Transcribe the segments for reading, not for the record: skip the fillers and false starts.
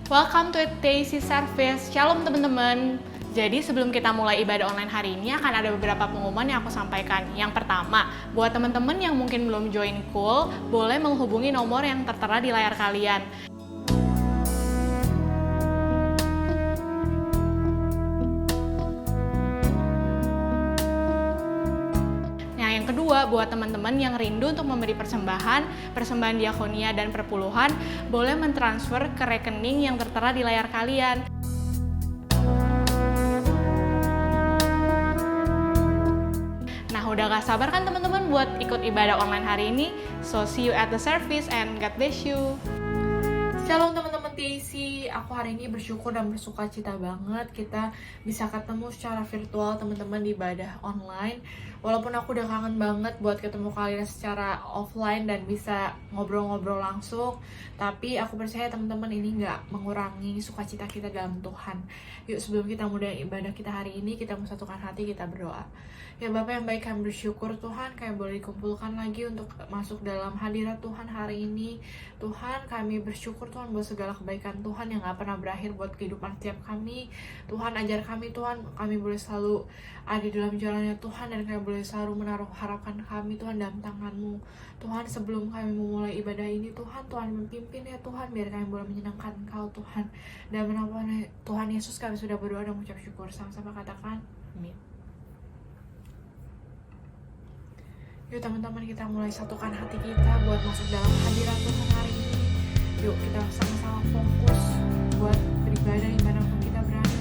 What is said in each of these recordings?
Welcome to Daisy Service. Shalom teman-teman. Jadi sebelum kita mulai ibadah online hari ini akan ada beberapa pengumuman yang aku sampaikan. Yang pertama, buat teman-teman yang mungkin belum join Cool, boleh menghubungi nomor yang tertera di layar kalian. Kedua, buat teman-teman yang rindu untuk memberi persembahan diakonia dan perpuluhan, boleh mentransfer ke rekening yang tertera di layar kalian. Nah, udah gak sabar kan teman-teman buat ikut ibadah online hari ini? So, see you at the service and God bless you. Shalom teman-teman TAC, aku hari ini bersyukur dan bersuka cita banget kita bisa ketemu secara virtual teman-teman di ibadah online. Walaupun aku udah kangen banget buat ketemu kalian secara offline dan bisa ngobrol-ngobrol langsung, tapi aku percaya teman-teman ini nggak mengurangi sukacita kita dalam Tuhan. Yuk sebelum kita mulai ibadah kita hari ini, kita satukan hati, kita berdoa. Ya Bapak yang baik, kami bersyukur Tuhan kami boleh dikumpulkan lagi untuk masuk dalam hadirat Tuhan hari ini. Tuhan, kami bersyukur Tuhan buat segala kebaikan Tuhan yang gak pernah berakhir buat kehidupan setiap kami. Tuhan, ajar kami Tuhan, kami boleh selalu ada di dalam jalannya Tuhan, dan kami boleh selalu menaruh harapan kami Tuhan dalam tangan-Mu. Tuhan, sebelum kami memulai ibadah ini Tuhan memimpin ya Tuhan, biar kami boleh menyenangkan Engkau Tuhan. Dan menapa Tuhan Yesus, kami sudah berdoa dan mengucap syukur. Sama-sama katakan amin. Yuk teman-teman, kita mulai satukan hati kita buat masuk dalam hadirat Tuhan hari ini. Yuk kita sama-sama fokus buat beribadah dimanapun kita berada.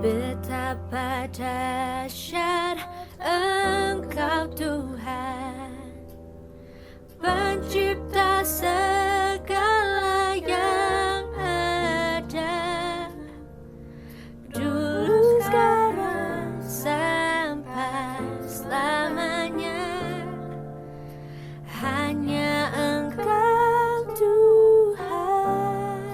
Betapa dahsyat Engkau Tuhan, Pencipta segala yang ada, dulu, sekarang, sampai selamanya. Hanya Engkau Tuhan.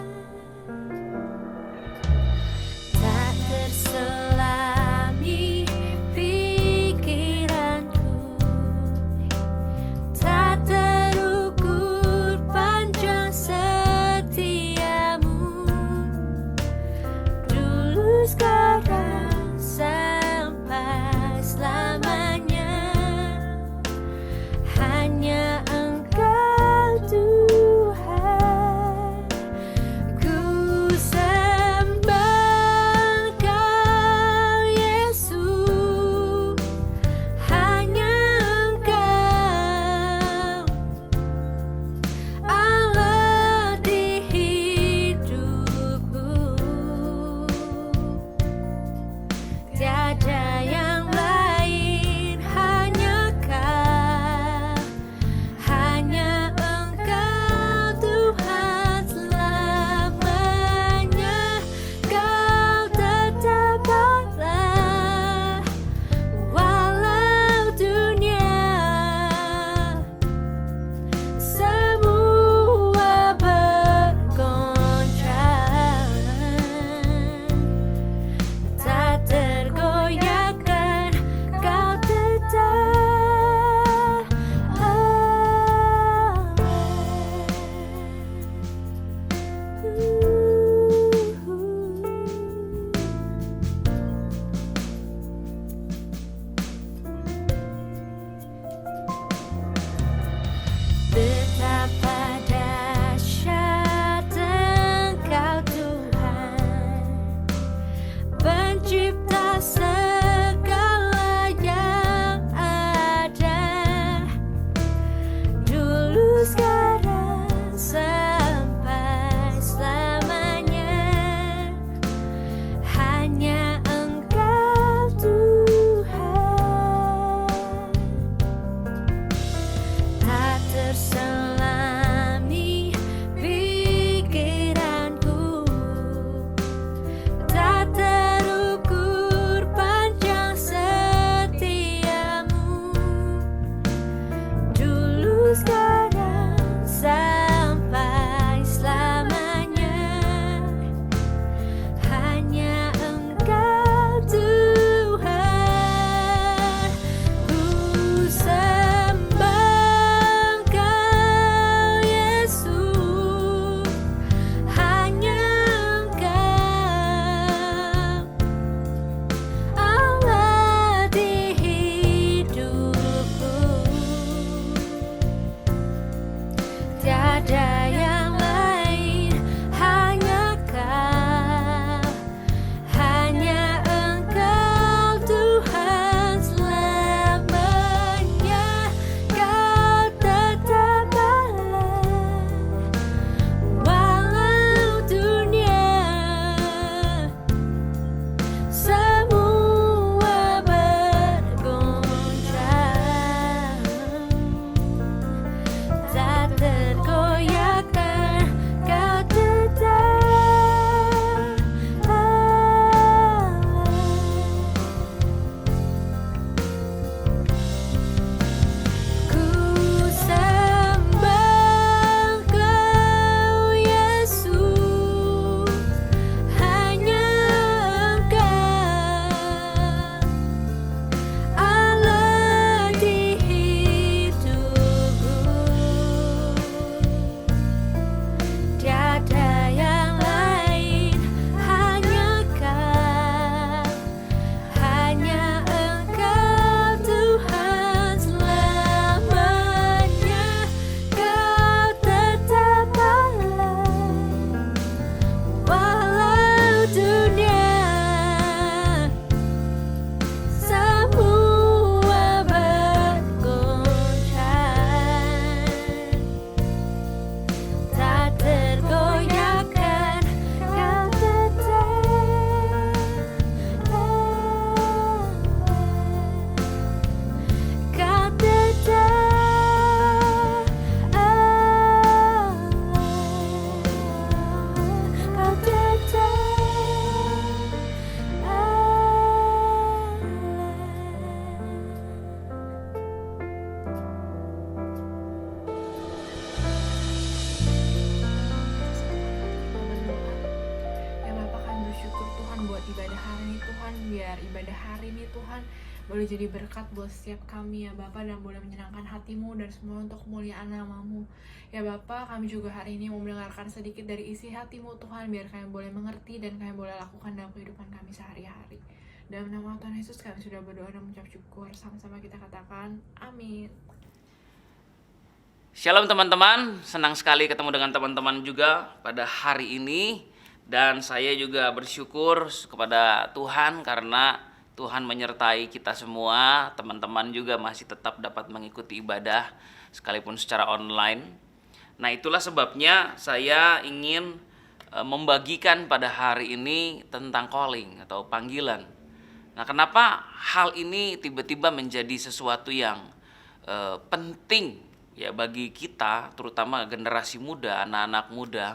Tak terselami pikiranku, tak terukur ibadah hari ini Tuhan. Biar ibadah hari ini Tuhan boleh jadi berkat buat setiap kami ya Bapa, dan boleh menyenangkan hati-Mu dan semua untuk kemuliaan nama-Mu. Ya Bapa, kami juga hari ini mau mendengarkan sedikit dari isi hati-Mu Tuhan, biar kami boleh mengerti dan kami boleh lakukan dalam kehidupan kami sehari-hari. Dalam nama Tuhan Yesus kami sudah berdoa dan mengucap syukur. Sama-sama kita katakan amin. Shalom teman-teman, senang sekali ketemu dengan teman-teman juga pada hari ini. Dan saya juga bersyukur kepada Tuhan karena Tuhan menyertai kita semua. Teman-teman juga masih tetap dapat mengikuti ibadah sekalipun secara online. Nah, itulah sebabnya saya ingin membagikan pada hari ini tentang calling atau panggilan. Nah, kenapa hal ini tiba-tiba menjadi sesuatu yang penting ya bagi kita, terutama generasi muda, anak-anak muda?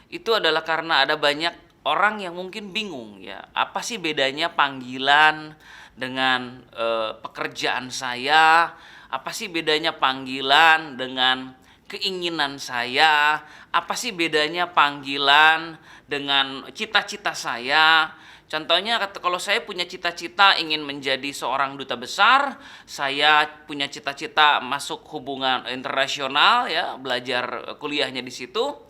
Itu adalah karena ada banyak orang yang mungkin bingung ya, apa sih bedanya panggilan dengan pekerjaan saya? Apa sih bedanya panggilan dengan keinginan saya? Apa sih bedanya panggilan dengan cita-cita saya? Contohnya kalau saya punya cita-cita ingin menjadi seorang duta besar, saya punya cita-cita masuk hubungan internasional ya, belajar kuliahnya di situ.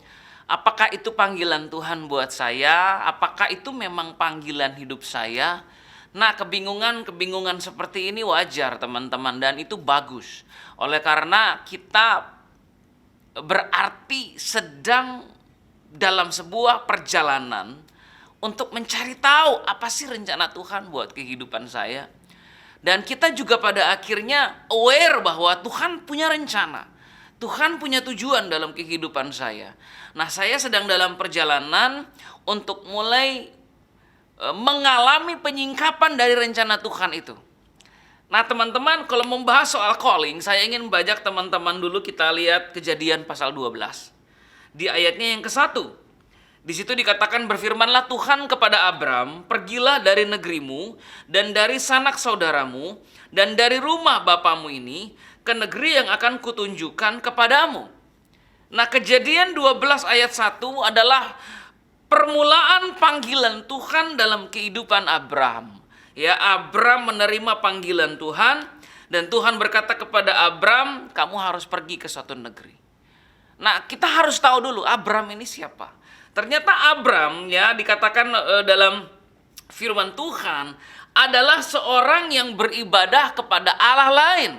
Apakah itu panggilan Tuhan buat saya? Apakah itu memang panggilan hidup saya? Nah, kebingungan seperti ini wajar teman-teman, dan itu bagus. Oleh karena kita berarti sedang dalam sebuah perjalanan untuk mencari tahu apa sih rencana Tuhan buat kehidupan saya. Dan kita juga pada akhirnya aware bahwa Tuhan punya rencana. Tuhan punya tujuan dalam kehidupan saya. Nah, saya sedang dalam perjalanan untuk mulai mengalami penyingkapan dari rencana Tuhan itu. Nah, teman-teman, kalau membahas soal calling, saya ingin membajak teman-teman dulu, kita lihat Kejadian pasal 12. Di ayatnya yang ke-1. Di situ dikatakan, berfirmanlah Tuhan kepada Abram, pergilah dari negerimu dan dari sanak saudaramu dan dari rumah bapamu ini ke negeri yang akan kutunjukkan kepadamu. Nah, Kejadian 12 ayat 1 adalah permulaan panggilan Tuhan dalam kehidupan Abram. Ya, Abram menerima panggilan Tuhan dan Tuhan berkata kepada Abram, kamu harus pergi ke suatu negeri. Nah, kita harus tahu dulu Abram ini siapa. Ternyata Abram ya dikatakan dalam firman Tuhan adalah seorang yang beribadah kepada Allah lain.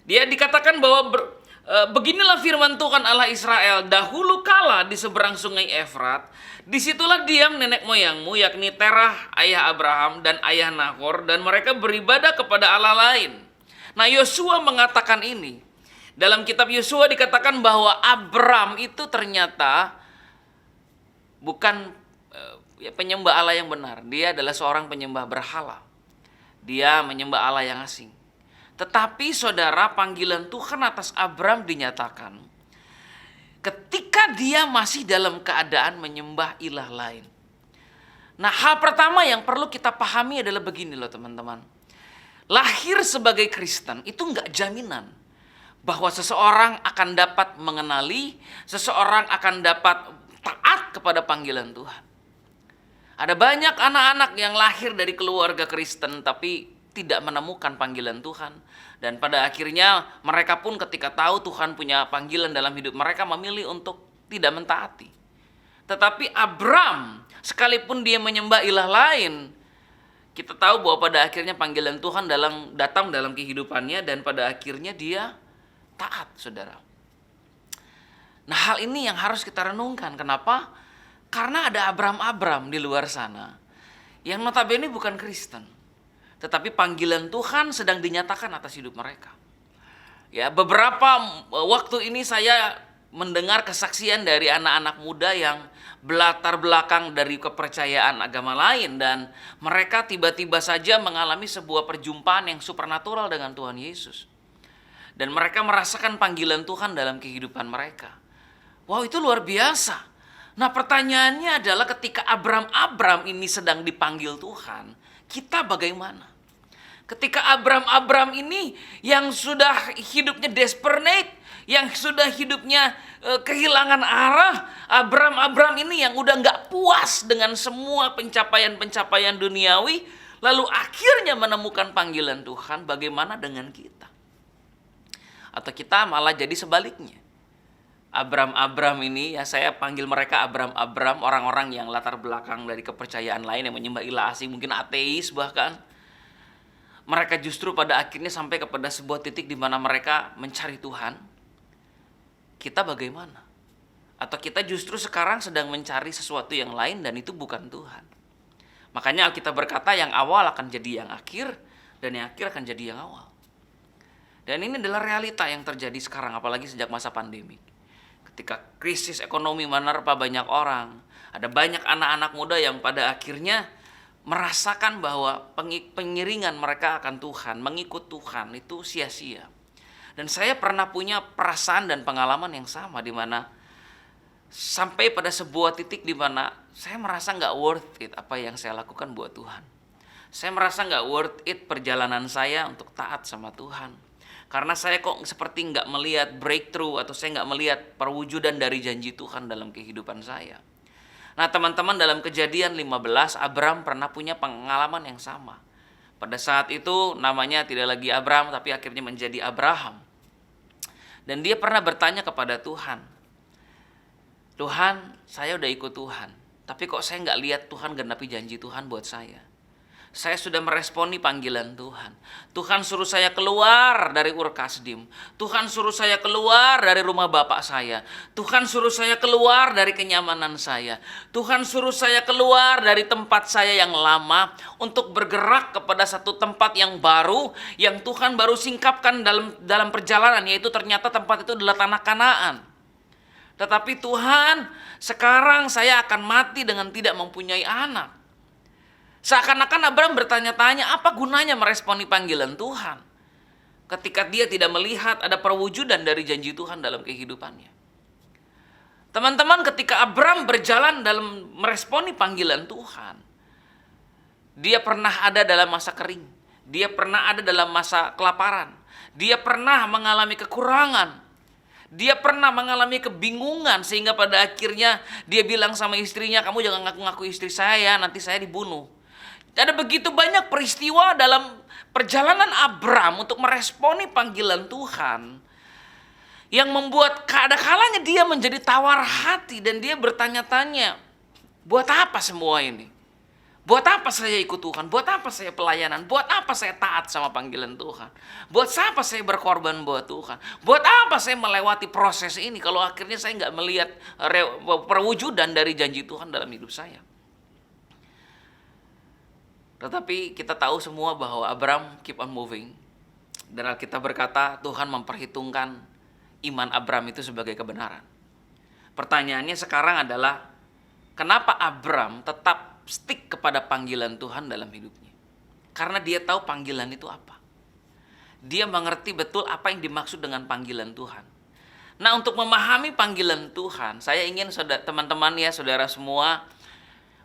Dia dikatakan bahwa beginilah firman Tuhan Allah Israel, dahulu kala di seberang sungai Efrat, disitulah diam nenek moyangmu, yakni Terah ayah Abraham dan ayah Nahor, dan mereka beribadah kepada Allah lain. Nah, Yosua mengatakan ini. Dalam kitab Yosua dikatakan bahwa Abram itu ternyata bukan penyembah Allah yang benar. Dia adalah seorang penyembah berhala. Dia menyembah Allah yang asing. Tetapi saudara, panggilan Tuhan atas Abram dinyatakan ketika dia masih dalam keadaan menyembah ilah lain. Nah, hal pertama yang perlu kita pahami adalah begini loh teman-teman. Lahir sebagai Kristen itu enggak jaminan bahwa seseorang akan dapat mengenali, seseorang akan dapat taat kepada panggilan Tuhan. Ada banyak anak-anak yang lahir dari keluarga Kristen tapi tidak menemukan panggilan Tuhan. Dan pada akhirnya mereka pun ketika tahu Tuhan punya panggilan dalam hidup mereka memilih untuk tidak mentaati. Tetapi Abram, sekalipun dia menyembah ilah lain, kita tahu bahwa pada akhirnya panggilan Tuhan datang dalam kehidupannya dan pada akhirnya dia taat, saudara. Nah, hal ini yang harus kita renungkan. Kenapa? Karena ada Abram-Abram di luar sana yang notabene bukan Kristen. Tetapi panggilan Tuhan sedang dinyatakan atas hidup mereka. Ya, beberapa waktu ini saya mendengar kesaksian dari anak-anak muda yang berlatar belakang dari kepercayaan agama lain. Dan mereka tiba-tiba saja mengalami sebuah perjumpaan yang supernatural dengan Tuhan Yesus. Dan mereka merasakan panggilan Tuhan dalam kehidupan mereka. Wow, itu luar biasa. Nah, pertanyaannya adalah ketika Abram ini sedang dipanggil Tuhan, kita bagaimana? Ketika Abram ini yang sudah hidupnya desperate, yang sudah hidupnya kehilangan arah. Abram ini yang udah nggak puas dengan semua pencapaian-pencapaian duniawi, lalu akhirnya menemukan panggilan Tuhan. Bagaimana dengan kita? Atau kita malah jadi sebaliknya. Abram ini, ya saya panggil mereka Abram, orang-orang yang latar belakang dari kepercayaan lain yang menyembah ilah asing, mungkin ateis bahkan. Mereka justru pada akhirnya sampai kepada sebuah titik di mana mereka mencari Tuhan. Kita bagaimana? Atau kita justru sekarang sedang mencari sesuatu yang lain dan itu bukan Tuhan. Makanya Alkitab berkata yang awal akan jadi yang akhir dan yang akhir akan jadi yang awal. Dan ini adalah realita yang terjadi sekarang, apalagi sejak masa pandemi. Ketika krisis ekonomi menerpa banyak orang, ada banyak anak-anak muda yang pada akhirnya merasakan bahwa pengiringan mereka akan Tuhan, mengikut Tuhan itu sia-sia. Dan saya pernah punya perasaan dan pengalaman yang sama, di mana sampai pada sebuah titik di mana saya merasa nggak worth it apa yang saya lakukan buat Tuhan. Saya merasa nggak worth it perjalanan saya untuk taat sama Tuhan. Karena saya kok seperti nggak melihat breakthrough, atau saya nggak melihat perwujudan dari janji Tuhan dalam kehidupan saya. Nah teman-teman, dalam Kejadian 15, Abram pernah punya pengalaman yang sama. Pada saat itu namanya tidak lagi Abram, tapi akhirnya menjadi Abraham. Dan dia pernah bertanya kepada Tuhan, Tuhan, saya udah ikut Tuhan, tapi kok saya nggak lihat Tuhan genapi janji Tuhan buat saya. Saya sudah meresponi panggilan Tuhan. Tuhan suruh saya keluar dari Ur Kasdim. Tuhan suruh saya keluar dari rumah bapak saya. Tuhan suruh saya keluar dari kenyamanan saya. Tuhan suruh saya keluar dari tempat saya yang lama untuk bergerak kepada satu tempat yang baru, yang Tuhan baru singkapkan dalam perjalanan, yaitu ternyata tempat itu adalah tanah Kanaan. Tetapi Tuhan, sekarang saya akan mati dengan tidak mempunyai anak. Seakan-akan Abram bertanya-tanya, apa gunanya meresponi panggilan Tuhan ketika dia tidak melihat ada perwujudan dari janji Tuhan dalam kehidupannya. Teman-teman, ketika Abram berjalan dalam meresponi panggilan Tuhan, dia pernah ada dalam masa kering, dia pernah ada dalam masa kelaparan, dia pernah mengalami kekurangan, dia pernah mengalami kebingungan, sehingga pada akhirnya dia bilang sama istrinya, kamu jangan ngaku-ngaku istri saya, nanti saya dibunuh. Ada begitu banyak peristiwa dalam perjalanan Abram untuk meresponi panggilan Tuhan yang membuat kadang-kadang dia menjadi tawar hati dan dia bertanya-tanya, buat apa semua ini? Buat apa saya ikut Tuhan? Buat apa saya pelayanan? Buat apa saya taat sama panggilan Tuhan? Buat apa saya berkorban buat Tuhan? Buat apa saya melewati proses ini kalau akhirnya saya nggak melihat perwujudan dari janji Tuhan dalam hidup saya? Tetapi kita tahu semua bahwa Abram keep on moving. Dan Alkitab berkata Tuhan memperhitungkan iman Abram itu sebagai kebenaran. Pertanyaannya sekarang adalah, kenapa Abram tetap stick kepada panggilan Tuhan dalam hidupnya? Karena dia tahu panggilan itu apa. Dia mengerti betul apa yang dimaksud dengan panggilan Tuhan. Nah, untuk memahami panggilan Tuhan, saya ingin teman-teman ya, saudara semua,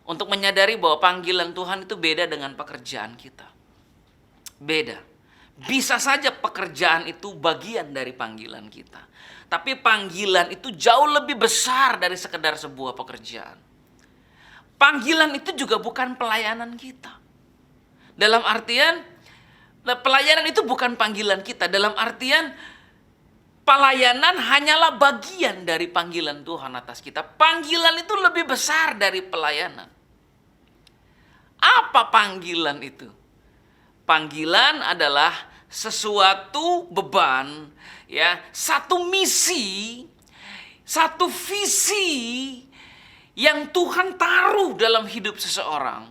untuk menyadari bahwa panggilan Tuhan itu beda dengan pekerjaan kita. Beda. Bisa saja pekerjaan itu bagian dari panggilan kita. Tapi panggilan itu jauh lebih besar dari sekedar sebuah pekerjaan. Panggilan itu juga bukan pelayanan kita. Dalam artian, pelayanan itu bukan panggilan kita. Dalam artian, pelayanan hanyalah bagian dari panggilan Tuhan atas kita. Panggilan itu lebih besar dari pelayanan. Apa panggilan itu? Panggilan adalah sesuatu beban, ya, satu misi, satu visi yang Tuhan taruh dalam hidup seseorang,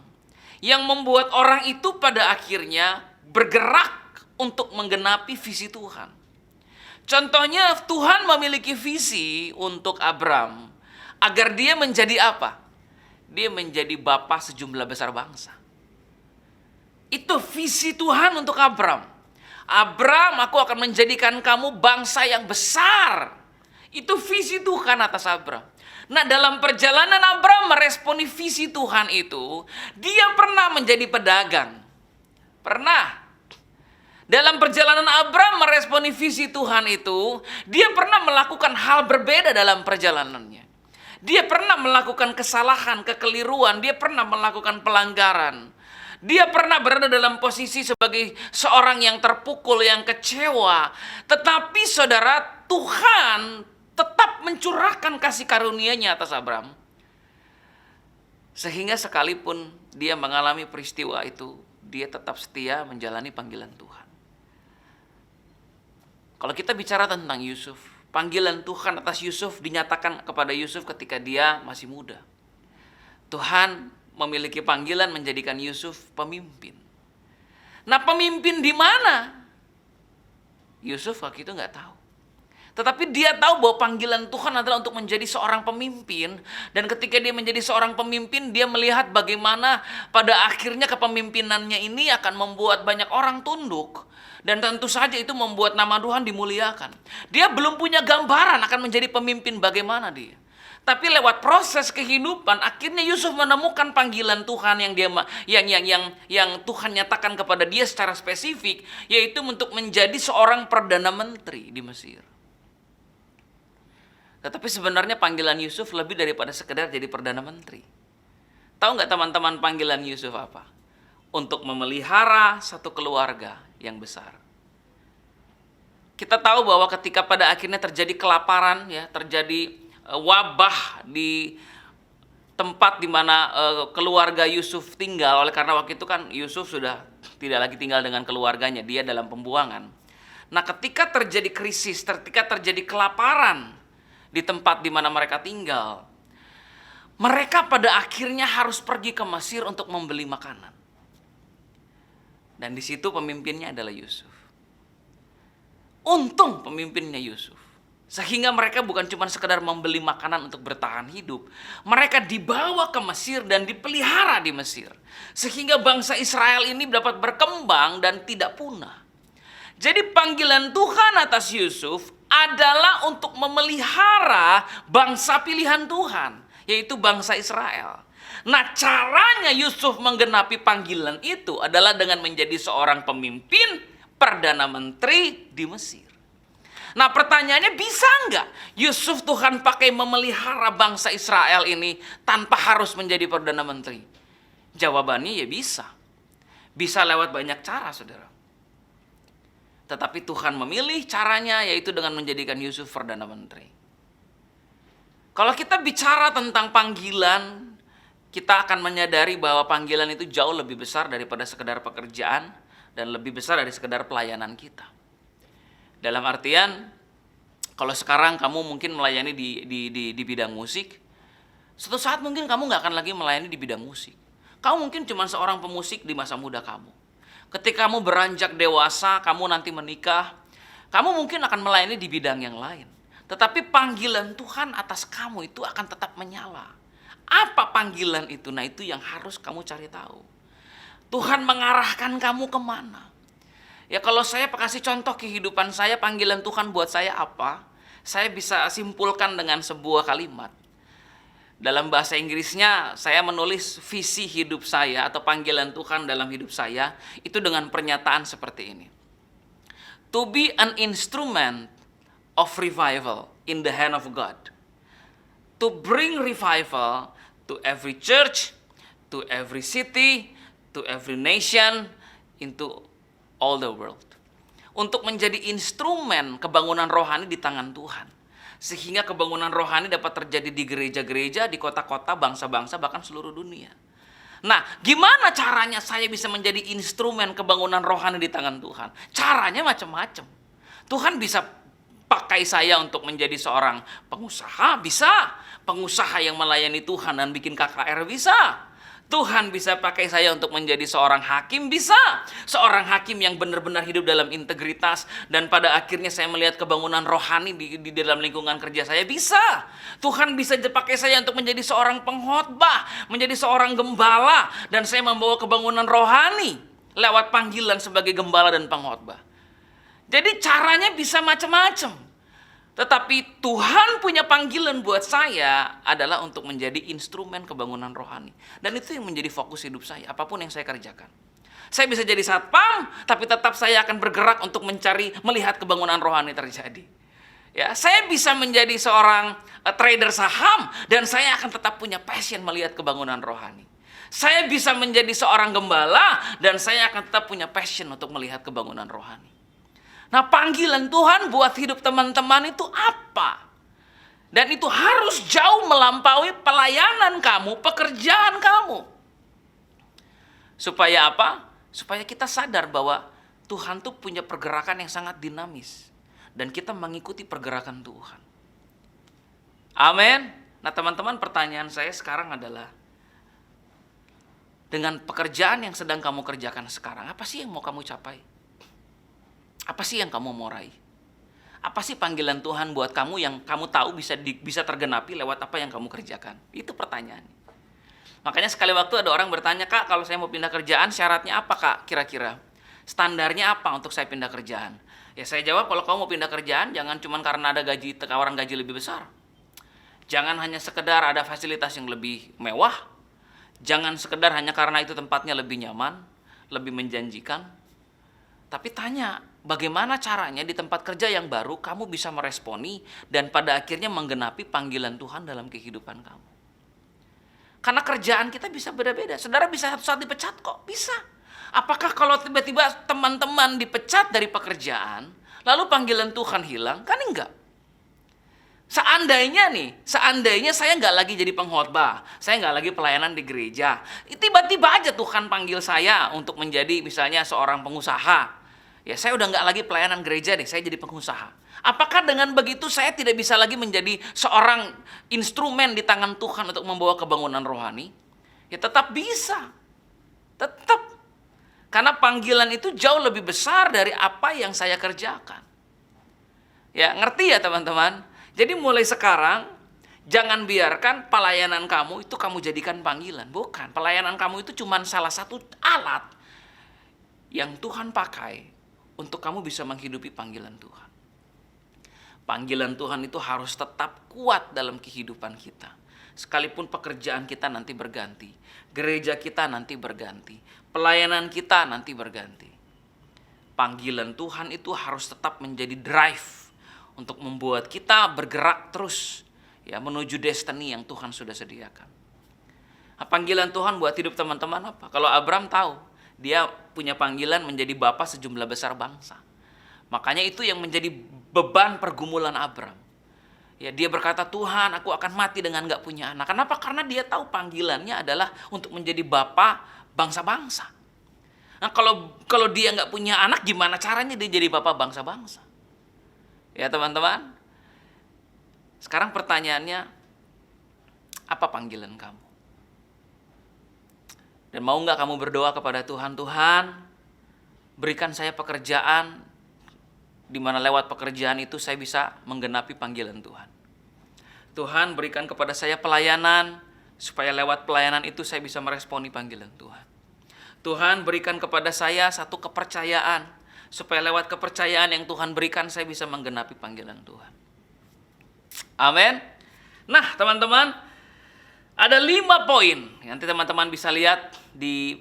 yang membuat orang itu pada akhirnya bergerak untuk menggenapi visi Tuhan. Contohnya, Tuhan memiliki visi untuk Abram agar dia menjadi apa? Dia menjadi bapa sejumlah besar bangsa. Itu visi Tuhan untuk Abram. Abram, aku akan menjadikan kamu bangsa yang besar. Itu visi Tuhan atas Abram. Nah, dalam perjalanan Abram meresponi visi Tuhan itu, dia pernah menjadi pedagang. Pernah. Dalam perjalanan Abram meresponi visi Tuhan itu, dia pernah melakukan hal berbeda dalam perjalanannya. Dia pernah melakukan kesalahan, kekeliruan, dia pernah melakukan pelanggaran. Dia pernah berada dalam posisi sebagai seorang yang terpukul, yang kecewa. Tetapi saudara, Tuhan tetap mencurahkan kasih karunia-Nya atas Abram. Sehingga sekalipun dia mengalami peristiwa itu, dia tetap setia menjalani panggilan Tuhan. Kalau kita bicara tentang Yusuf, panggilan Tuhan atas Yusuf dinyatakan kepada Yusuf ketika dia masih muda. Tuhan memiliki panggilan menjadikan Yusuf pemimpin. Nah, pemimpin di mana? Yusuf waktu itu nggak tahu. Tetapi dia tahu bahwa panggilan Tuhan adalah untuk menjadi seorang pemimpin. Dan ketika dia menjadi seorang pemimpin, dia melihat bagaimana pada akhirnya kepemimpinannya ini akan membuat banyak orang tunduk. Dan tentu saja itu membuat nama Tuhan dimuliakan. Dia belum punya gambaran akan menjadi pemimpin bagaimana dia. Tapi lewat proses kehidupan, akhirnya Yusuf menemukan panggilan Tuhan yang Tuhan nyatakan kepada dia secara spesifik, yaitu untuk menjadi seorang perdana menteri di Mesir. Tetapi sebenarnya panggilan Yusuf lebih daripada sekedar jadi perdana menteri. Tahu nggak teman-teman panggilan Yusuf apa? Untuk memelihara satu keluarga yang besar. Kita tahu bahwa ketika pada akhirnya terjadi kelaparan, ya, terjadi wabah di tempat di mana keluarga Yusuf tinggal, oleh karena waktu itu kan Yusuf sudah tidak lagi tinggal dengan keluarganya, dia dalam pembuangan. Nah, ketika terjadi krisis, ketika terjadi kelaparan di tempat di mana mereka tinggal, mereka pada akhirnya harus pergi ke Mesir untuk membeli makanan. Dan di situ pemimpinnya adalah Yusuf. Untung pemimpinnya Yusuf. Sehingga mereka bukan cuma sekedar membeli makanan untuk bertahan hidup. Mereka dibawa ke Mesir dan dipelihara di Mesir. Sehingga bangsa Israel ini dapat berkembang dan tidak punah. Jadi panggilan Tuhan atas Yusuf adalah untuk memelihara bangsa pilihan Tuhan, yaitu bangsa Israel. Nah, caranya Yusuf menggenapi panggilan itu adalah dengan menjadi seorang pemimpin perdana menteri di Mesir. Nah, pertanyaannya, bisa nggak Yusuf Tuhan pakai memelihara bangsa Israel ini tanpa harus menjadi perdana menteri? Jawabannya ya bisa. Bisa lewat banyak cara, saudara. Tetapi Tuhan memilih caranya, yaitu dengan menjadikan Yusuf perdana menteri. Kalau kita bicara tentang panggilan, kita akan menyadari bahwa panggilan itu jauh lebih besar daripada sekedar pekerjaan dan lebih besar dari sekedar pelayanan kita. Dalam artian, kalau sekarang kamu mungkin melayani di bidang musik, suatu saat mungkin kamu nggak akan lagi melayani di bidang musik. Kamu mungkin cuma seorang pemusik di masa muda kamu. Ketika kamu beranjak dewasa, kamu nanti menikah, kamu mungkin akan melayani di bidang yang lain. Tetapi panggilan Tuhan atas kamu itu akan tetap menyala. Apa panggilan itu? Nah, itu yang harus kamu cari tahu. Tuhan mengarahkan kamu kemana? Ya, kalau saya kasih contoh kehidupan saya, panggilan Tuhan buat saya apa? Saya bisa simpulkan dengan sebuah kalimat. Dalam bahasa Inggrisnya, saya menulis visi hidup saya atau panggilan Tuhan dalam hidup saya itu dengan pernyataan seperti ini. To be an instrument of revival in the hand of God. To bring revival to every church, to every city, to every nation, into all the world. Untuk menjadi instrumen kebangunan rohani di tangan Tuhan. Sehingga kebangunan rohani dapat terjadi di gereja-gereja, di kota-kota, bangsa-bangsa, bahkan seluruh dunia. Nah, gimana caranya saya bisa menjadi instrumen kebangunan rohani di tangan Tuhan? Caranya macam-macam. Tuhan bisa pakai saya untuk menjadi seorang pengusaha, bisa. Pengusaha yang melayani Tuhan dan bikin KKR, bisa. Tuhan bisa pakai saya untuk menjadi seorang hakim, bisa. Seorang hakim yang benar-benar hidup dalam integritas. Dan pada akhirnya saya melihat kebangunan rohani di dalam lingkungan kerja saya, bisa. Tuhan bisa pakai saya untuk menjadi seorang pengkhotbah, menjadi seorang gembala. Dan saya membawa kebangunan rohani lewat panggilan sebagai gembala dan pengkhotbah. Jadi caranya bisa macam-macam. Tetapi Tuhan punya panggilan buat saya adalah untuk menjadi instrumen kebangunan rohani. Dan itu yang menjadi fokus hidup saya, apapun yang saya kerjakan. Saya bisa jadi satpam, tapi tetap saya akan bergerak untuk melihat kebangunan rohani terjadi. Ya, saya bisa menjadi seorang trader saham dan saya akan tetap punya passion melihat kebangunan rohani. Saya bisa menjadi seorang gembala dan saya akan tetap punya passion untuk melihat kebangunan rohani. Nah, panggilan Tuhan buat hidup teman-teman itu apa? Dan itu harus jauh melampaui pelayanan kamu, pekerjaan kamu. Supaya apa? Supaya kita sadar bahwa Tuhan tuh punya pergerakan yang sangat dinamis. Dan kita mengikuti pergerakan Tuhan. Amin. Nah, teman-teman, pertanyaan saya sekarang adalah, dengan pekerjaan yang sedang kamu kerjakan sekarang, apa sih yang mau kamu capai? Apa sih yang kamu mau raih? Apa sih panggilan Tuhan buat kamu yang kamu tahu bisa tergenapi lewat apa yang kamu kerjakan? Itu pertanyaannya. Makanya sekali waktu ada orang bertanya, Kak, kalau saya mau pindah kerjaan, syaratnya apa, Kak, kira-kira? Standarnya apa untuk saya pindah kerjaan? Ya, saya jawab, kalau kamu mau pindah kerjaan, jangan cuma karena ada tawaran gaji lebih besar. Jangan hanya sekedar ada fasilitas yang lebih mewah. Jangan sekedar hanya karena itu tempatnya lebih nyaman, lebih menjanjikan. Tapi tanya, bagaimana caranya di tempat kerja yang baru kamu bisa meresponi dan pada akhirnya menggenapi panggilan Tuhan dalam kehidupan kamu. Karena kerjaan kita bisa beda-beda. Saudara bisa satu saat dipecat kok, bisa. Apakah kalau tiba-tiba teman-teman dipecat dari pekerjaan, lalu panggilan Tuhan hilang? Kan enggak. Seandainya saya nggak lagi jadi pengkhotbah, saya nggak lagi pelayanan di gereja, tiba-tiba aja Tuhan panggil saya untuk menjadi misalnya seorang pengusaha. Ya, saya udah nggak lagi pelayanan gereja deh, saya jadi pengusaha. Apakah dengan begitu saya tidak bisa lagi menjadi seorang instrumen di tangan Tuhan untuk membawa kebangunan rohani? Ya, tetap bisa. Tetap. Karena panggilan itu jauh lebih besar dari apa yang saya kerjakan. Ya, ngerti ya teman-teman? Jadi mulai sekarang, jangan biarkan pelayanan kamu itu kamu jadikan panggilan. Bukan, pelayanan kamu itu cuma salah satu alat yang Tuhan pakai untuk kamu bisa menghidupi panggilan Tuhan. Panggilan Tuhan itu harus tetap kuat dalam kehidupan kita. Sekalipun pekerjaan kita nanti berganti, gereja kita nanti berganti, pelayanan kita nanti berganti. Panggilan Tuhan itu harus tetap menjadi drive untuk membuat kita bergerak terus ya menuju destiny yang Tuhan sudah sediakan. Nah, panggilan Tuhan buat hidup teman-teman apa? Kalau Abraham tahu, dia punya panggilan menjadi bapa sejumlah besar bangsa. Makanya itu yang menjadi beban pergumulan Abraham. Ya, dia berkata, Tuhan, aku akan mati dengan gak punya anak. Kenapa? Karena dia tahu panggilannya adalah untuk menjadi bapa bangsa-bangsa. Nah, kalau dia gak punya anak, gimana caranya dia jadi bapa bangsa-bangsa? Ya teman-teman, sekarang pertanyaannya, apa panggilan kamu? Dan mau gak kamu berdoa kepada Tuhan, Tuhan, berikan saya pekerjaan, di mana lewat pekerjaan itu saya bisa menggenapi panggilan Tuhan. Tuhan, berikan kepada saya pelayanan, supaya lewat pelayanan itu saya bisa meresponi panggilan Tuhan. Tuhan, berikan kepada saya satu kepercayaan, supaya lewat kepercayaan yang Tuhan berikan saya bisa menggenapi panggilan Tuhan. Amin. Nah teman-teman, ada 5 poin. Nanti teman-teman bisa lihat di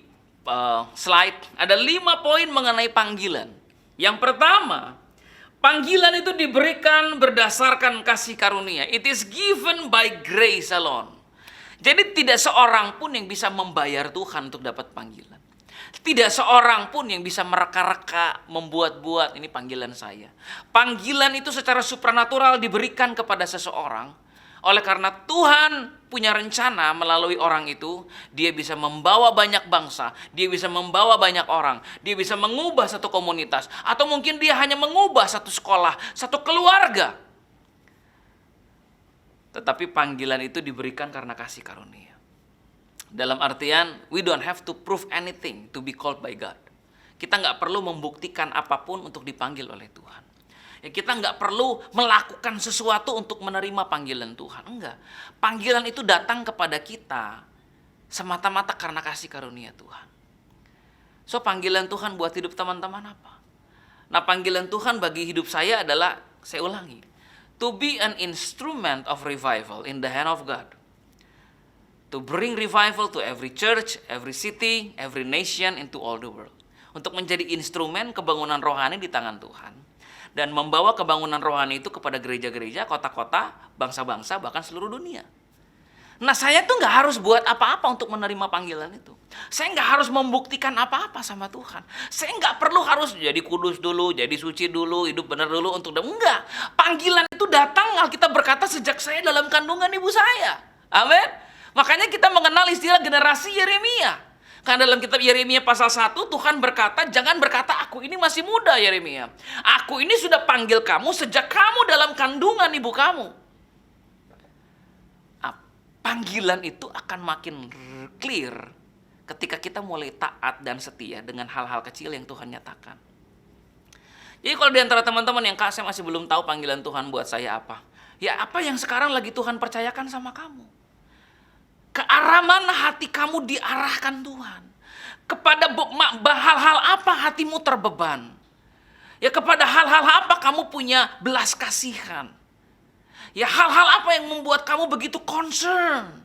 slide. Ada 5 poin mengenai panggilan. Yang pertama, panggilan itu diberikan berdasarkan kasih karunia. It is given by grace alone. Jadi tidak seorang pun yang bisa membayar Tuhan untuk dapat panggilan. Tidak seorang pun yang bisa mereka-reka, membuat-buat ini panggilan saya. Panggilan itu secara supranatural diberikan kepada seseorang. Oleh karena Tuhan punya rencana melalui orang itu, dia bisa membawa banyak bangsa, dia bisa membawa banyak orang, dia bisa mengubah satu komunitas, atau mungkin dia hanya mengubah satu sekolah, satu keluarga. Tetapi panggilan itu diberikan karena kasih karunia. Dalam artian, we don't have to prove anything to be called by God. Kita nggak perlu membuktikan apapun untuk dipanggil oleh Tuhan. Ya, kita nggak perlu melakukan sesuatu untuk menerima panggilan Tuhan. Enggak. Panggilan itu datang kepada kita semata-mata karena kasih karunia Tuhan. So, panggilan Tuhan buat hidup teman-teman apa? Nah, panggilan Tuhan bagi hidup saya adalah, saya ulangi, to be an instrument of revival in the hand of God. To bring revival to every church, every city, every nation, into all the world. untuk menjadi instrumen kebangunan rohani di tangan Tuhan dan membawa kebangunan rohani itu kepada gereja-gereja, kota-kota, bangsa-bangsa, bahkan seluruh dunia. Nah, saya tuh nggak harus buat apa-apa untuk menerima panggilan itu. Saya nggak harus membuktikan apa-apa sama Tuhan. Saya nggak perlu harus jadi kudus dulu, jadi suci dulu, hidup benar dulu untuk enggak. Panggilan itu datang, Alkitab berkata, sejak saya dalam kandungan ibu saya. Amin. Makanya kita mengenal istilah generasi Yeremia. Karena dalam kitab Yeremia pasal 1, Tuhan berkata, jangan berkata aku ini masih muda Yeremia. Aku ini sudah panggil kamu sejak kamu dalam kandungan ibu kamu. Panggilan itu akan makin clear ketika kita mulai taat dan setia dengan hal-hal kecil yang Tuhan nyatakan. Jadi kalau di antara teman-teman yang saya masih belum tahu panggilan Tuhan buat saya apa. Ya apa yang sekarang lagi Tuhan percayakan sama kamu. Ke arah mana hati kamu diarahkan Tuhan. Kepada hal-hal apa hatimu terbeban. Ya kepada hal-hal apa kamu punya belas kasihan. Ya hal-hal apa yang membuat kamu begitu concern.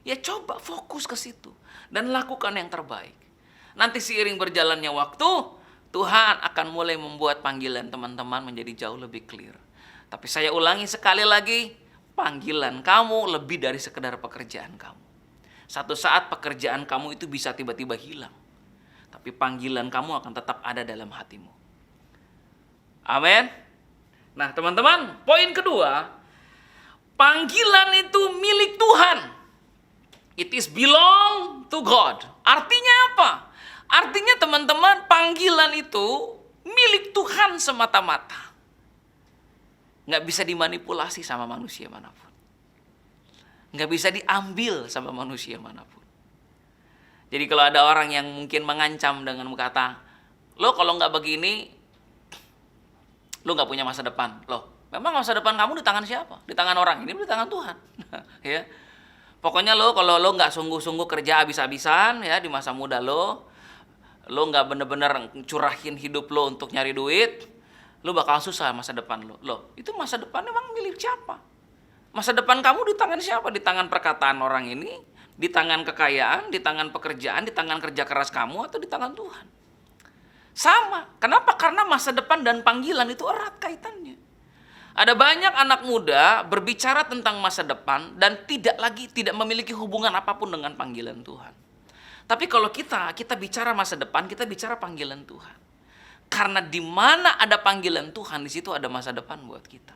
Ya coba fokus ke situ. Dan lakukan yang terbaik. Nanti seiring berjalannya waktu, Tuhan akan mulai membuat panggilan teman-teman menjadi jauh lebih clear. Tapi saya ulangi sekali lagi, panggilan kamu lebih dari sekedar pekerjaan kamu. Satu saat pekerjaan kamu itu bisa tiba-tiba hilang. Tapi panggilan kamu akan tetap ada dalam hatimu. Amin. Nah teman-teman, poin kedua, panggilan itu milik Tuhan. It is belong to God. Artinya apa? Artinya teman-teman, panggilan itu milik Tuhan semata-mata. Nggak bisa dimanipulasi sama manusia manapun. Nggak bisa diambil sama manusia manapun. Jadi kalau ada orang yang mungkin mengancam dengan berkata, lo kalau nggak begini, lo nggak punya masa depan. Loh, memang masa depan kamu di tangan siapa? Di tangan orang ini, di tangan Tuhan. Ya. Pokoknya lo kalau lo nggak sungguh-sungguh kerja habis-habisan ya di masa muda lo nggak bener-bener curahin hidup lo untuk nyari duit, lo bakal susah masa depan lo. Loh, itu masa depan emang milik siapa? Masa depan kamu di tangan siapa? Di tangan perkataan orang ini, di tangan kekayaan, di tangan pekerjaan, di tangan kerja keras kamu, atau di tangan Tuhan? Sama. Kenapa? Karena masa depan dan panggilan itu erat kaitannya. Ada banyak anak muda berbicara tentang masa depan dan tidak memiliki hubungan apapun dengan panggilan Tuhan. Tapi kalau kita bicara masa depan, kita bicara panggilan Tuhan. Karena di mana ada panggilan Tuhan, di situ ada masa depan buat kita.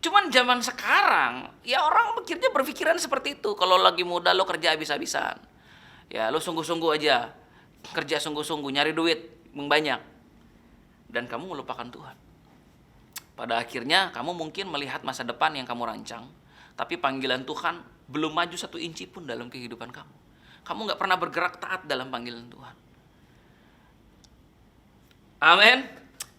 Cuman zaman sekarang, ya orang akhirnya berpikiran seperti itu. Kalau lagi muda lo kerja habis-habisan. Ya lo sungguh-sungguh aja. Kerja sungguh-sungguh, nyari duit banyak. Dan kamu melupakan Tuhan. Pada akhirnya kamu mungkin melihat masa depan yang kamu rancang. Tapi panggilan Tuhan belum maju 1 inci pun dalam kehidupan kamu. Kamu gak pernah bergerak taat dalam panggilan Tuhan. Amin.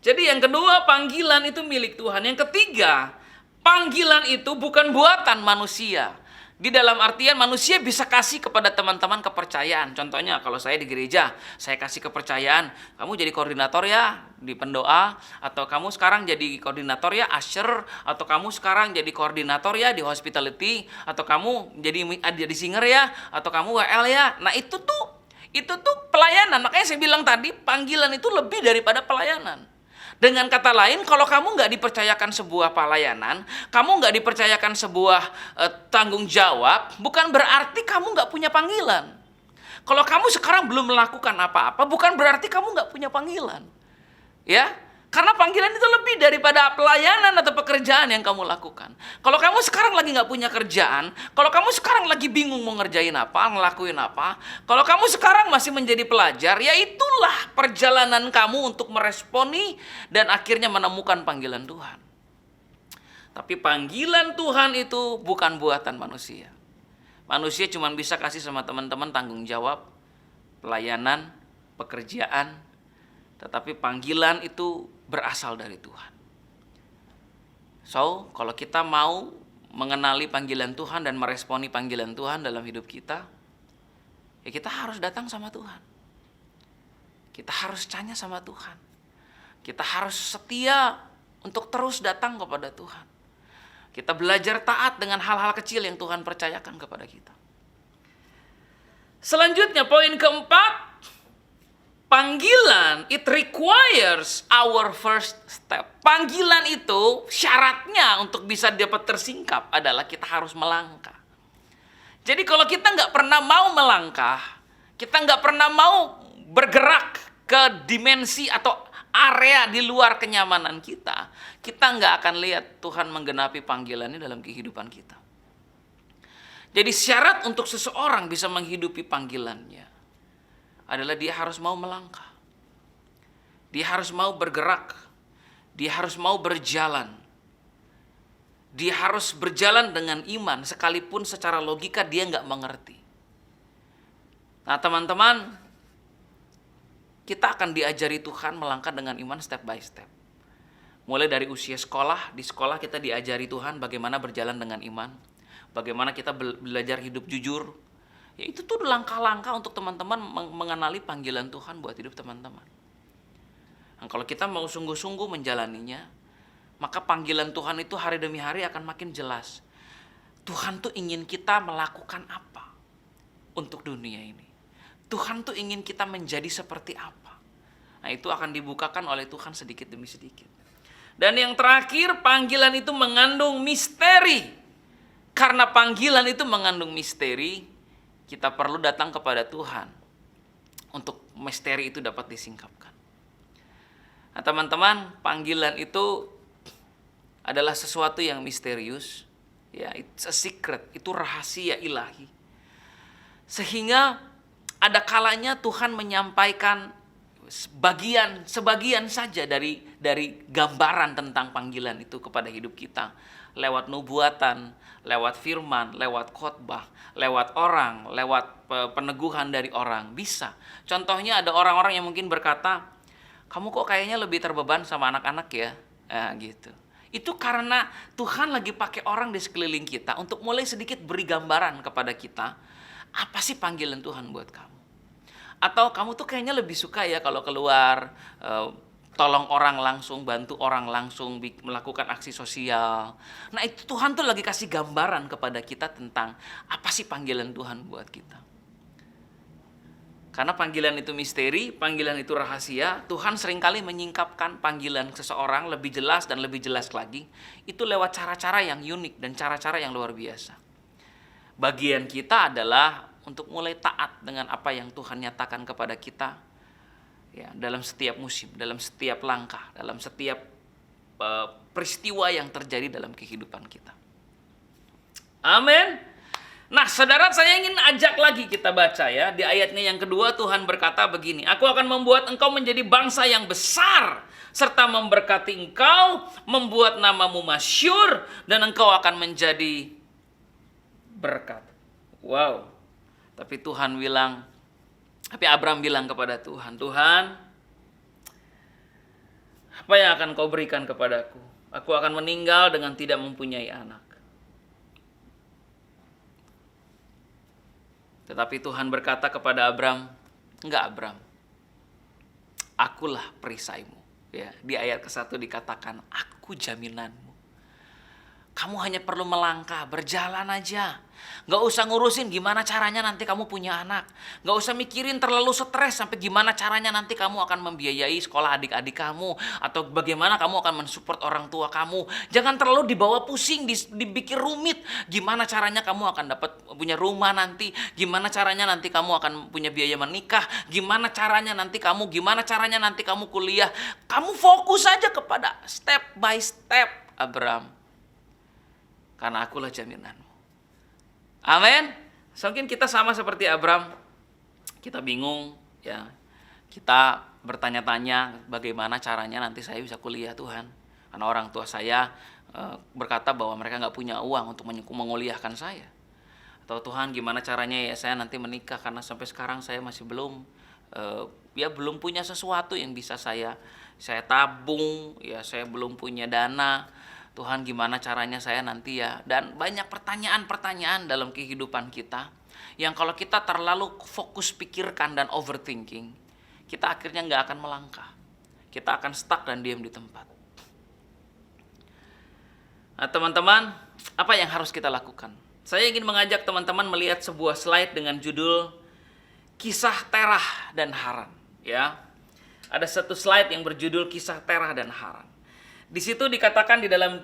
Jadi yang kedua, panggilan itu milik Tuhan. Yang ketiga, panggilan itu bukan buatan manusia. Di dalam artian manusia bisa kasih kepada teman-teman kepercayaan. Contohnya kalau saya di gereja, saya kasih kepercayaan, kamu jadi koordinator ya di pendoa, atau kamu sekarang jadi koordinator ya usher, atau kamu sekarang jadi koordinator ya di hospitality, atau kamu jadi singer ya, atau kamu WL ya. Nah itu tuh pelayanan. Makanya saya bilang tadi, panggilan itu lebih daripada pelayanan. Dengan kata lain, kalau kamu nggak dipercayakan sebuah pelayanan, kamu nggak dipercayakan sebuah tanggung jawab, bukan berarti kamu nggak punya panggilan. Kalau kamu sekarang belum melakukan apa-apa, bukan berarti kamu nggak punya panggilan. Ya, karena panggilan itu lebih daripada pelayanan atau pekerjaan yang kamu lakukan. Kalau kamu sekarang lagi nggak punya kerjaan, kalau kamu sekarang lagi bingung mau ngerjain apa, ngelakuin apa, kalau kamu sekarang masih menjadi pelajar, ya itulah perjalanan kamu untuk meresponi dan akhirnya menemukan panggilan Tuhan. Tapi panggilan Tuhan itu bukan buatan manusia. Manusia cuma bisa kasih sama teman-teman tanggung jawab, pelayanan, pekerjaan, tetapi panggilan itu berasal dari Tuhan. So, kalau kita mau mengenali panggilan Tuhan dan meresponi panggilan Tuhan dalam hidup kita, ya kita harus datang sama Tuhan. Kita harus tanya sama Tuhan. Kita harus setia untuk terus datang kepada Tuhan. Kita belajar taat dengan hal-hal kecil yang Tuhan percayakan kepada kita. Selanjutnya, poin keempat, Panggilan, it requires our first step. Panggilan itu syaratnya untuk bisa dapat tersingkap adalah kita harus melangkah. Jadi kalau kita nggak pernah mau melangkah, kita nggak pernah mau bergerak ke dimensi atau area di luar kenyamanan kita, kita nggak akan lihat Tuhan menggenapi panggilannya dalam kehidupan kita. Jadi syarat untuk seseorang bisa menghidupi panggilannya adalah dia harus mau melangkah. Dia harus mau bergerak. Dia harus mau berjalan. Dia harus berjalan dengan iman sekalipun secara logika dia nggak mengerti. Nah teman-teman, kita akan diajari Tuhan melangkah dengan iman step by step. Mulai dari usia sekolah, di sekolah kita diajari Tuhan bagaimana berjalan dengan iman. Bagaimana kita belajar hidup jujur. Ya itu tuh langkah-langkah untuk teman-teman mengenali panggilan Tuhan buat hidup teman-teman. Nah, kalau kita mau sungguh-sungguh menjalaninya, maka panggilan Tuhan itu hari demi hari akan makin jelas. Tuhan tuh ingin kita melakukan apa untuk dunia ini. Tuhan tuh ingin kita menjadi seperti apa. Nah itu akan dibukakan oleh Tuhan sedikit demi sedikit. Dan yang terakhir, panggilan itu mengandung misteri. Karena panggilan itu mengandung misteri, kita perlu datang kepada Tuhan untuk misteri itu dapat disingkapkan. Nah teman-teman, panggilan itu adalah sesuatu yang misterius. Ya, it's a secret, itu rahasia ilahi. Sehingga ada kalanya Tuhan menyampaikan sebagian saja dari gambaran tentang panggilan itu kepada hidup kita. Lewat nubuatan, lewat firman, lewat khotbah, lewat orang, lewat peneguhan dari orang. Bisa. Contohnya ada orang-orang yang mungkin berkata, kamu kok kayaknya lebih terbeban sama anak-anak ya? Gitu. Itu karena Tuhan lagi pakai orang di sekeliling kita untuk mulai sedikit beri gambaran kepada kita. Apa sih panggilan Tuhan buat kamu? Atau kamu tuh kayaknya lebih suka ya kalau keluar, tolong orang langsung, bantu orang langsung, melakukan aksi sosial. Nah itu Tuhan tuh lagi kasih gambaran kepada kita tentang apa sih panggilan Tuhan buat kita. Karena panggilan itu misteri, panggilan itu rahasia, Tuhan seringkali menyingkapkan panggilan seseorang lebih jelas dan lebih jelas lagi. Itu lewat cara-cara yang unik dan cara-cara yang luar biasa. Bagian kita adalah untuk mulai taat dengan apa yang Tuhan nyatakan kepada kita. Ya, dalam setiap musim, dalam setiap langkah, dalam setiap peristiwa yang terjadi dalam kehidupan kita. Amin. Nah, saudara, saya ingin ajak lagi kita baca ya. Di ayatnya yang kedua Tuhan berkata begini, aku akan membuat engkau menjadi bangsa yang besar, serta memberkati engkau, membuat namamu masyhur, dan engkau akan menjadi berkat. Wow. Tapi Abraham bilang kepada Tuhan, Tuhan, apa yang akan kau berikan kepadaku? Aku akan meninggal dengan tidak mempunyai anak. Tetapi Tuhan berkata kepada Abraham, enggak Abraham, akulah perisaimu. Ya, di ayat ke-1 dikatakan, aku jaminanmu. Kamu hanya perlu melangkah, berjalan aja. Gak usah ngurusin gimana caranya nanti kamu punya anak. Gak usah mikirin terlalu stres sampai gimana caranya nanti kamu akan membiayai sekolah adik-adik kamu. Atau bagaimana kamu akan mensupport orang tua kamu. Jangan terlalu dibawa pusing, dibikin rumit. Gimana caranya kamu akan dapat punya rumah nanti. Gimana caranya nanti kamu akan punya biaya menikah. Gimana caranya nanti kamu kuliah. Kamu fokus aja kepada step by step, Abraham. Karena akulah jaminanmu. Amin. Mungkin kita sama seperti Abraham. Kita bingung ya. Kita bertanya-tanya bagaimana caranya nanti saya bisa kuliah Tuhan. Karena orang tua saya berkata bahwa mereka gak punya uang untuk menguliahkan saya. Atau Tuhan gimana caranya ya saya nanti menikah. Karena sampai sekarang saya masih belum punya sesuatu yang bisa saya tabung. Ya saya belum punya dana. Tuhan gimana caranya saya nanti ya. Dan banyak pertanyaan-pertanyaan dalam kehidupan kita. Yang kalau kita terlalu fokus pikirkan dan overthinking, kita akhirnya gak akan melangkah. Kita akan stuck dan diam di tempat. Nah teman-teman, apa yang harus kita lakukan? Saya ingin mengajak teman-teman melihat sebuah slide dengan judul Kisah Terah dan Haran. ya. Ada satu slide yang berjudul Kisah Terah dan Haran. Di situ dikatakan di dalam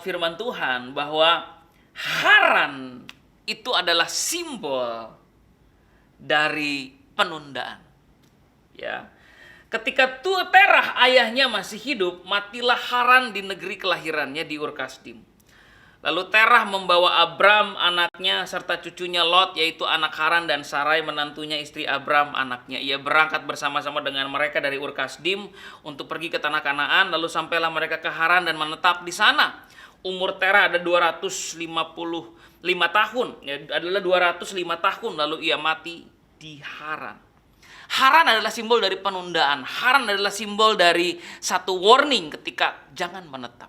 firman Tuhan bahwa Haran itu adalah simbol dari penundaan. Ya. Ketika Terah ayahnya masih hidup, matilah Haran di negeri kelahirannya di Ur Kasdim. Lalu Terah membawa Abram anaknya serta cucunya Lot, yaitu anak Haran, dan Sarai menantunya istri Abram anaknya. Ia berangkat bersama-sama dengan mereka dari Ur Kasdim untuk pergi ke tanah Kanaan. Lalu sampailah mereka ke Haran dan menetap di sana. Umur Terah ada 255 tahun, ya, adalah 205 tahun, lalu ia mati di Haran. Haran adalah simbol dari penundaan. Haran adalah simbol dari satu warning ketika jangan menetap.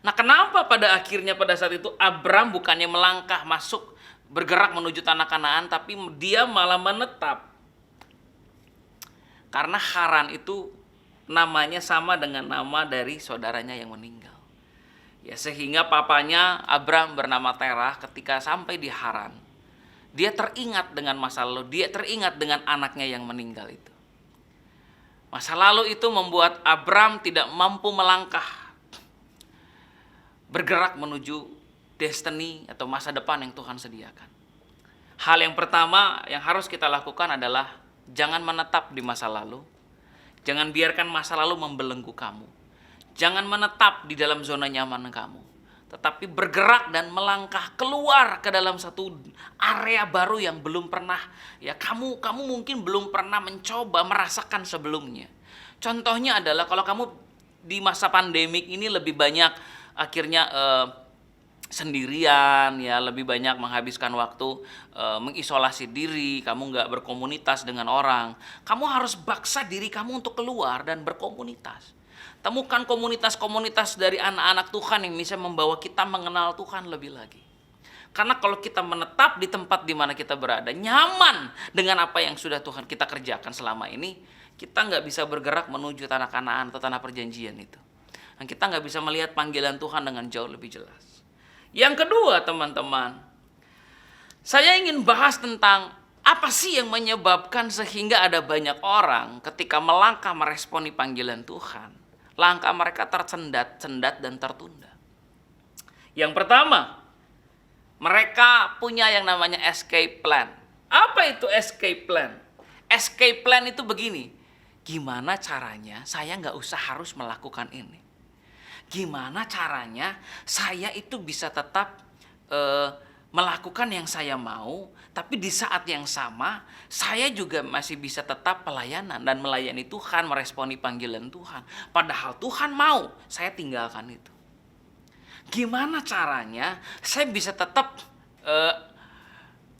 Nah, kenapa pada akhirnya pada saat itu Abram bukannya melangkah masuk bergerak menuju tanah Kanaan, tapi dia malah menetap? Karena Haran itu namanya sama dengan nama dari saudaranya yang meninggal. Ya, sehingga papanya Abram bernama Terah ketika sampai di Haran, dia teringat dengan masa lalu, dia teringat dengan anaknya yang meninggal itu. Masa lalu itu membuat Abram tidak mampu melangkah bergerak menuju destiny atau masa depan yang Tuhan sediakan. Hal yang pertama yang harus kita lakukan adalah jangan menetap di masa lalu. Jangan biarkan masa lalu membelenggu kamu. Jangan menetap di dalam zona nyaman kamu, tetapi bergerak dan melangkah keluar ke dalam satu area baru yang belum pernah, ya, kamu mungkin belum pernah mencoba merasakan sebelumnya. Contohnya adalah kalau kamu di masa pandemik ini lebih banyak akhirnya sendirian, ya, lebih banyak menghabiskan waktu mengisolasi diri, kamu nggak berkomunitas dengan orang. Kamu harus paksa diri kamu untuk keluar dan berkomunitas. Temukan komunitas-komunitas dari anak-anak Tuhan yang bisa membawa kita mengenal Tuhan lebih lagi. Karena kalau kita menetap di tempat di mana kita berada, nyaman dengan apa yang sudah Tuhan kita kerjakan selama ini, kita nggak bisa bergerak menuju tanah Kanaan atau tanah perjanjian itu. Dan kita nggak bisa melihat panggilan Tuhan dengan jauh lebih jelas. Yang kedua, teman-teman, saya ingin bahas tentang apa sih yang menyebabkan sehingga ada banyak orang ketika melangkah meresponi panggilan Tuhan, langkah mereka tersendat-sendat dan tertunda. Yang pertama, mereka punya yang namanya escape plan. Apa itu escape plan? Escape plan itu begini, gimana caranya saya nggak usah harus melakukan ini? Gimana caranya saya itu bisa tetap melakukan yang saya mau, tapi di saat yang sama saya juga masih bisa tetap pelayanan dan melayani Tuhan, meresponi panggilan Tuhan. Padahal Tuhan mau saya tinggalkan itu. Gimana caranya saya bisa tetap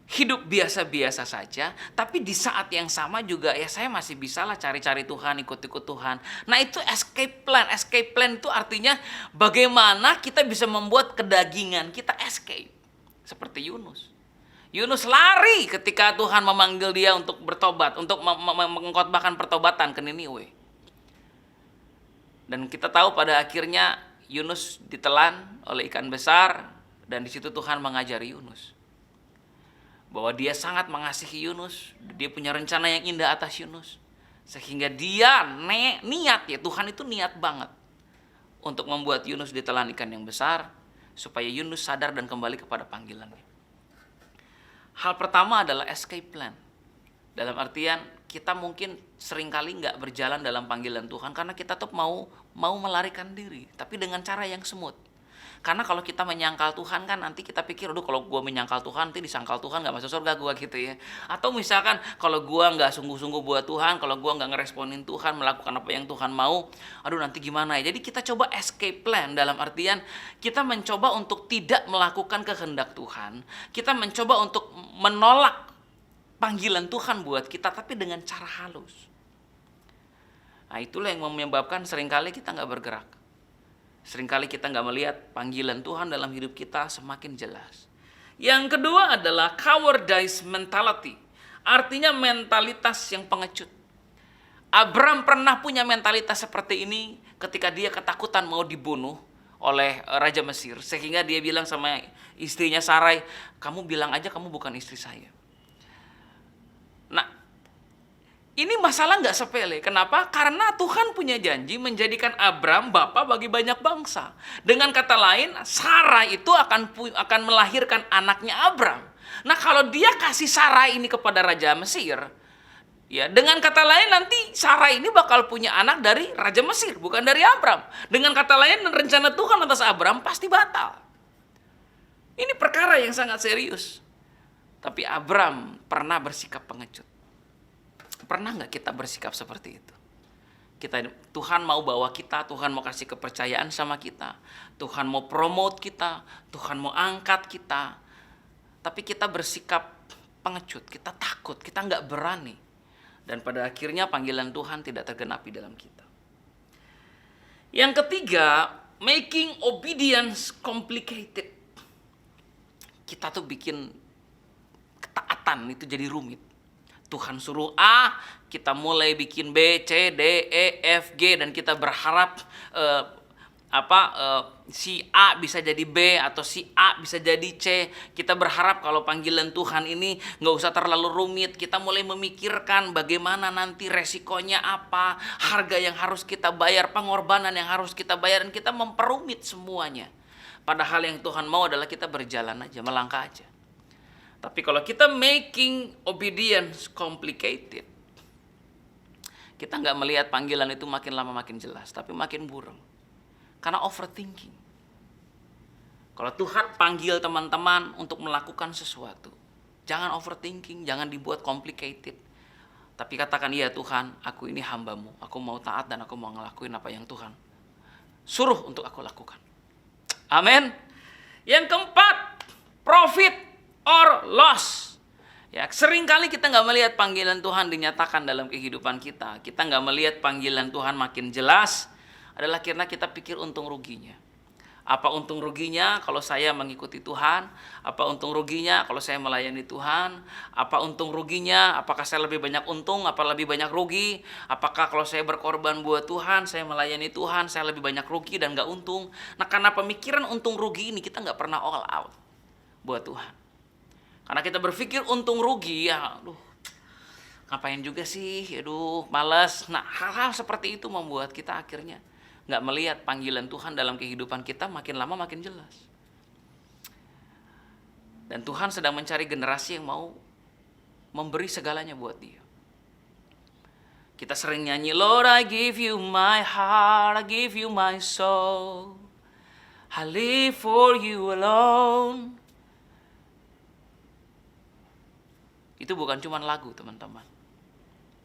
hidup biasa-biasa saja, tapi di saat yang sama juga ya saya masih bisa lah cari-cari Tuhan, ikut-ikut Tuhan. Nah, itu escape plan. Escape plan itu artinya bagaimana kita bisa membuat kedagingan kita escape. Seperti Yunus. Yunus lari ketika Tuhan memanggil dia untuk bertobat, untuk mengkhotbahkan pertobatan ke Niniwe. Dan kita tahu pada akhirnya Yunus ditelan oleh ikan besar, dan di situ Tuhan mengajari Yunus bahwa dia sangat mengasihi Yunus, dia punya rencana yang indah atas Yunus, sehingga dia niat, ya, Tuhan itu niat banget untuk membuat Yunus ditelan ikan yang besar supaya Yunus sadar dan kembali kepada panggilannya. Hal pertama adalah escape plan. Dalam artian kita mungkin seringkali nggak berjalan dalam panggilan Tuhan karena kita tuh mau melarikan diri, tapi dengan cara yang smooth. Karena kalau kita menyangkal Tuhan kan nanti kita pikir, aduh kalau gue menyangkal Tuhan nanti disangkal Tuhan gak masuk surga gue gitu ya. Atau misalkan kalau gue gak sungguh-sungguh buat Tuhan, kalau gue gak ngeresponin Tuhan, melakukan apa yang Tuhan mau, aduh nanti gimana ya. Jadi kita coba escape plan, dalam artian kita mencoba untuk tidak melakukan kehendak Tuhan. Kita mencoba untuk menolak panggilan Tuhan buat kita, tapi dengan cara halus. Nah, itulah yang menyebabkan seringkali kita gak bergerak. Seringkali kita nggak melihat panggilan Tuhan dalam hidup kita semakin jelas. Yang kedua adalah cowardice mentality. Artinya mentalitas yang pengecut. Abram pernah punya mentalitas seperti ini ketika dia ketakutan mau dibunuh oleh Raja Mesir. Sehingga dia bilang sama istrinya Sarai, kamu bilang aja kamu bukan istri saya. Nah, ini masalah nggak sepele. Kenapa? Karena Tuhan punya janji menjadikan Abram bapak bagi banyak bangsa. Dengan kata lain, Sarah itu akan melahirkan anaknya Abram. Nah, kalau dia kasih Sarah ini kepada Raja Mesir, ya, dengan kata lain nanti Sarah ini bakal punya anak dari Raja Mesir, bukan dari Abram. Dengan kata lain, rencana Tuhan atas Abram pasti batal. Ini perkara yang sangat serius. Tapi Abram pernah bersikap pengecut. Pernah nggak kita bersikap seperti itu? Tuhan mau bawa kita, Tuhan mau kasih kepercayaan sama kita, Tuhan mau promote kita, Tuhan mau angkat kita, tapi kita bersikap pengecut, kita takut, kita nggak berani, dan pada akhirnya panggilan Tuhan tidak tergenapi dalam kita. Yang ketiga, making obedience complicated. Kita tuh bikin ketaatan itu jadi rumit. Tuhan suruh A, kita mulai bikin B, C, D, E, F, G, dan kita berharap si A bisa jadi B atau si A bisa jadi C. Kita berharap kalau panggilan Tuhan ini nggak usah terlalu rumit. Kita mulai memikirkan bagaimana nanti resikonya apa, harga yang harus kita bayar, pengorbanan yang harus kita bayar, dan kita memperumit semuanya. Padahal yang Tuhan mau adalah kita berjalan aja, melangkah aja. Tapi kalau kita making obedience complicated, kita nggak melihat panggilan itu makin lama makin jelas, tapi makin burung. Karena overthinking. Kalau Tuhan panggil teman-teman untuk melakukan sesuatu, jangan overthinking, jangan dibuat complicated. Tapi katakan, iya Tuhan, aku ini hamba-Mu, aku mau taat dan aku mau ngelakuin apa yang Tuhan suruh untuk aku lakukan. Amin. Yang keempat, profit or loss. Ya, seringkali kita nggak melihat panggilan Tuhan dinyatakan dalam kehidupan kita. Kita nggak melihat panggilan Tuhan makin jelas adalah karena kita pikir untung ruginya. Apa untung ruginya kalau saya mengikuti Tuhan? Apa untung ruginya kalau saya melayani Tuhan? Apa untung ruginya? Apakah saya lebih banyak untung? Apa lebih banyak rugi? Apakah kalau saya berkorban buat Tuhan, saya melayani Tuhan, saya lebih banyak rugi dan nggak untung? Nah, karena pemikiran untung rugi ini kita nggak pernah all out buat Tuhan. Karena kita berpikir untung rugi, ya aduh, ngapain juga sih, aduh malas. Nah, hal-hal seperti itu membuat kita akhirnya nggak melihat panggilan Tuhan dalam kehidupan kita makin lama makin jelas. Dan Tuhan sedang mencari generasi yang mau memberi segalanya buat Dia. Kita sering nyanyi, Lord, I give you my heart, I give you my soul, I live for you alone. Itu bukan cuma lagu, teman-teman.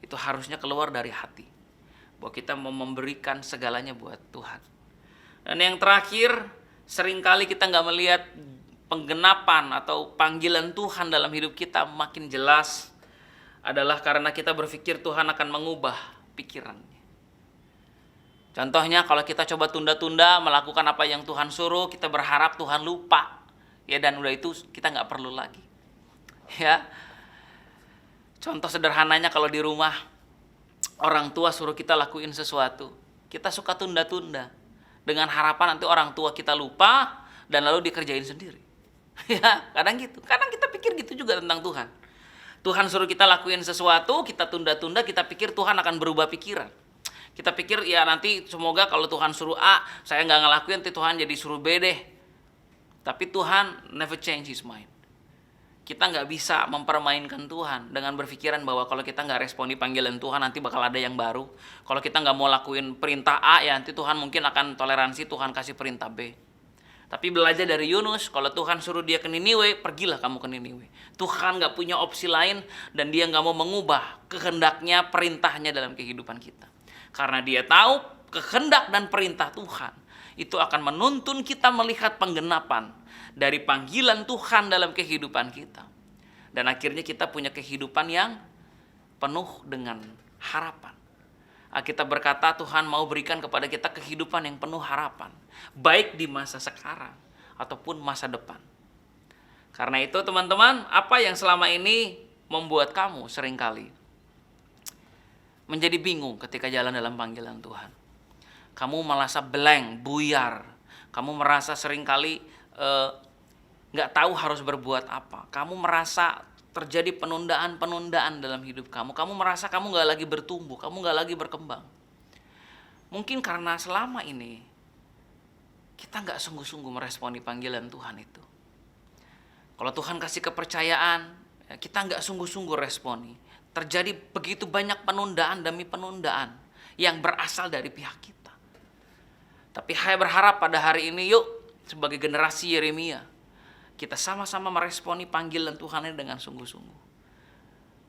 Itu harusnya keluar dari hati. Bahwa kita mau memberikan segalanya buat Tuhan. Dan yang terakhir, seringkali kita nggak melihat penggenapan atau panggilan Tuhan dalam hidup kita makin jelas. Adalah karena kita berpikir Tuhan akan mengubah pikirannya. Contohnya kalau kita coba tunda-tunda melakukan apa yang Tuhan suruh, kita berharap Tuhan lupa. Ya, dan udah itu kita nggak perlu lagi. Ya. Contoh sederhananya kalau di rumah orang tua suruh kita lakuin sesuatu, kita suka tunda-tunda dengan harapan nanti orang tua kita lupa dan lalu dikerjain sendiri. Ya, kadang gitu. Kadang kita pikir gitu juga tentang Tuhan. Tuhan suruh kita lakuin sesuatu, kita tunda-tunda, kita pikir Tuhan akan berubah pikiran. Kita pikir ya nanti semoga kalau Tuhan suruh A, saya nggak ngelakuin, nanti Tuhan jadi suruh B deh. Tapi Tuhan never change his mind. Kita nggak bisa mempermainkan Tuhan dengan berpikiran bahwa kalau kita nggak responi panggilan Tuhan nanti bakal ada yang baru. Kalau kita nggak mau lakuin perintah A ya nanti Tuhan mungkin akan toleransi Tuhan kasih perintah B. Tapi belajar dari Yunus, kalau Tuhan suruh dia ke Niniwe, pergilah kamu ke Niniwe. Tuhan nggak punya opsi lain dan dia nggak mau mengubah kehendaknya, perintahnya dalam kehidupan kita. Karena dia tahu kehendak dan perintah Tuhan itu akan menuntun kita melihat penggenapan dari panggilan Tuhan dalam kehidupan kita. Dan akhirnya kita punya kehidupan yang penuh dengan harapan. Alkitab berkata Tuhan mau berikan kepada kita kehidupan yang penuh harapan. Baik di masa sekarang ataupun masa depan. Karena itu teman-teman, apa yang selama ini membuat kamu seringkali menjadi bingung ketika jalan dalam panggilan Tuhan? Kamu merasa blank, buyar. Kamu merasa seringkali nggak tahu harus berbuat apa. Kamu merasa terjadi penundaan-penundaan dalam hidup kamu. Kamu merasa kamu nggak lagi bertumbuh, kamu nggak lagi berkembang. Mungkin karena selama ini kita nggak sungguh-sungguh meresponi panggilan Tuhan itu. Kalau Tuhan kasih kepercayaan, kita nggak sungguh-sungguh responi. Terjadi begitu banyak penundaan demi penundaan yang berasal dari pihak kita. Tapi saya berharap pada hari ini, yuk sebagai generasi Yeremia, kita sama-sama meresponi panggilan Tuhan ini dengan sungguh-sungguh.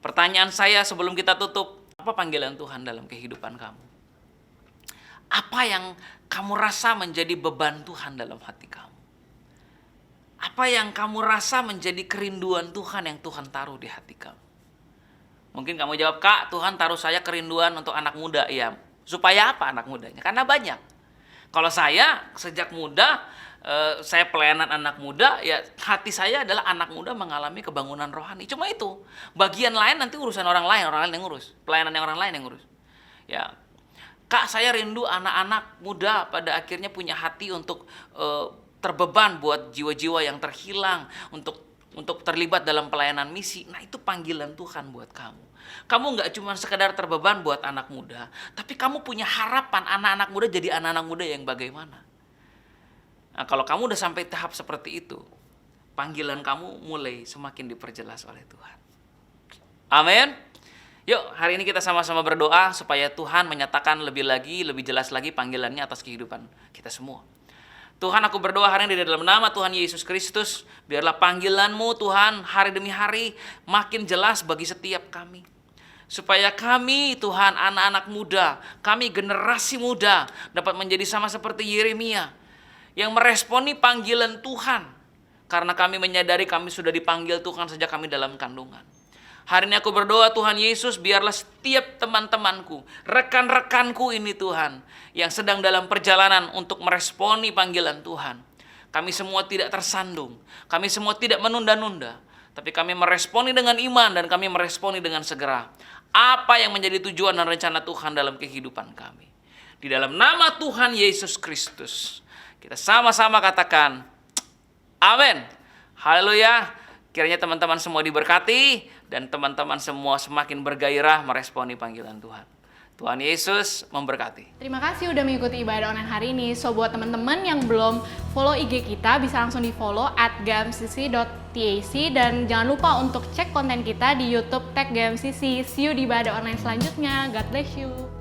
Pertanyaan saya sebelum kita tutup, apa panggilan Tuhan dalam kehidupan kamu? Apa yang kamu rasa menjadi beban Tuhan dalam hati kamu? Apa yang kamu rasa menjadi kerinduan Tuhan yang Tuhan taruh di hati kamu? Mungkin kamu jawab, Kak, Tuhan taruh saya kerinduan untuk anak muda. Ya, supaya apa anak mudanya? Karena banyak. Kalau saya sejak muda, saya pelayanan anak muda, ya hati saya adalah anak muda mengalami kebangunan rohani. Cuma itu. Bagian lain nanti urusan orang lain yang ngurus. Pelayanan yang orang lain yang ngurus. Ya, Kak, saya rindu anak-anak muda pada akhirnya punya hati untuk terbeban buat jiwa-jiwa yang terhilang, untuk terlibat dalam pelayanan misi. Nah, itu panggilan Tuhan buat kamu. Kamu nggak cuma sekedar terbeban buat anak muda, tapi kamu punya harapan anak-anak muda jadi anak-anak muda yang bagaimana. Nah, kalau kamu udah sampai tahap seperti itu, panggilan kamu mulai semakin diperjelas oleh Tuhan. Amin. Yuk, hari ini kita sama-sama berdoa supaya Tuhan menyatakan lebih jelas lagi panggilannya atas kehidupan kita semua. Tuhan, aku berdoa hari ini di dalam nama Tuhan Yesus Kristus, biarlah panggilan-Mu Tuhan hari demi hari makin jelas bagi setiap kami. Supaya kami Tuhan, anak-anak muda, kami generasi muda dapat menjadi sama seperti Yeremia yang meresponi panggilan Tuhan. Karena kami menyadari kami sudah dipanggil Tuhan sejak kami dalam kandungan. Hari ini aku berdoa Tuhan Yesus, biarlah setiap teman-temanku, rekan-rekanku ini Tuhan, yang sedang dalam perjalanan untuk meresponi panggilan Tuhan. Kami semua tidak tersandung, kami semua tidak menunda-nunda, tapi kami meresponi dengan iman dan kami meresponi dengan segera. Apa yang menjadi tujuan dan rencana Tuhan dalam kehidupan kami. Di dalam nama Tuhan Yesus Kristus, kita sama-sama katakan, amin. Haleluya. Kiranya teman-teman semua diberkati dan teman-teman semua semakin bergairah meresponi panggilan Tuhan. Tuhan Yesus memberkati. Terima kasih udah mengikuti ibadah online hari ini. So buat teman-teman yang belum follow IG kita, bisa langsung di follow @gmcc.tac dan jangan lupa untuk cek konten kita di YouTube @gmcc. See you di ibadah online selanjutnya. God bless you.